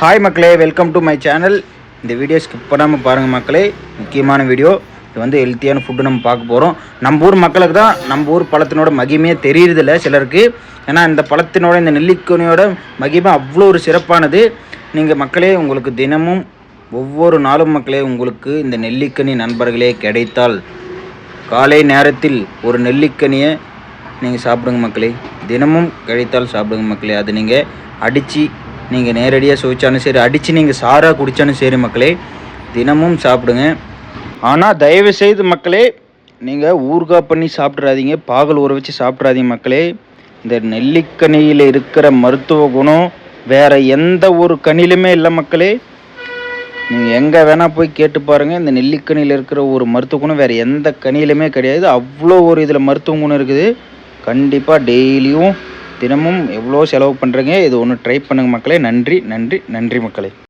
Hi மக்களே, welcome to my channel. இந்த video skip பண்ணாமல் பாருங்கள் மக்களே. முக்கியமான வீடியோ. இது வந்து ஹெல்த்தியான ஃபுட்டு நம்ம பார்க்க போகிறோம். நம்ம ஊர் மக்களுக்கு தான் நம்ம ஊர் பழத்தினோட மகிமையே தெரியுறதில்ல சிலருக்கு. ஏன்னா இந்த பழத்தினோட, இந்த நெல்லிக்கனியோட மகிமை அவ்வளோ ஒரு சிறப்பானது. நீங்கள் மக்களே, உங்களுக்கு தினமும் ஒவ்வொரு நாளும் மக்களே, உங்களுக்கு இந்த நெல்லிக்கனி நண்பர்களே கிடைத்தால் காலை நேரத்தில் ஒரு நெல்லிக்கனியை நீங்கள் சாப்பிடுங்க மக்களே. தினமும் கிடைத்தால் சாப்பிடுங்க மக்களே. அது நீங்கள் அடித்து நீங்கள் நேரடியாக சுவைச்சாலும் சரி, அடித்து நீங்கள் சாராக குடித்தாலும் சரி மக்களே, தினமும் சாப்பிடுங்க. ஆனால் தயவுசெய்து மக்களே, நீங்கள் ஊறுகாய் பண்ணி சாப்பிட்றாதீங்க, பாகல் ஊற வச்சு சாப்பிட்றாதீங்க மக்களே. இந்த நெல்லிக்கனியில் இருக்கிற மருத்துவ குணம் வேறு எந்த ஒரு கனிலுமே இல்லை மக்களே. நீங்கள் எங்கே வேணால் போய் கேட்டு பாருங்கள், இந்த நெல்லிக்கனியில் இருக்கிற ஒரு மருத்துவ குணம் வேறு எந்த கனியிலுமே கிடையாது. அவ்வளோ ஒரு இதில் மருத்துவ குணம் இருக்குது. கண்டிப்பாக டெய்லியும் தினமும் எவ்வளோ செலவு பண்ணுறீங்க, இது ஒன்று ட்ரை பண்ணுங்கள் மக்களே. நன்றி நன்றி நன்றி மக்களே.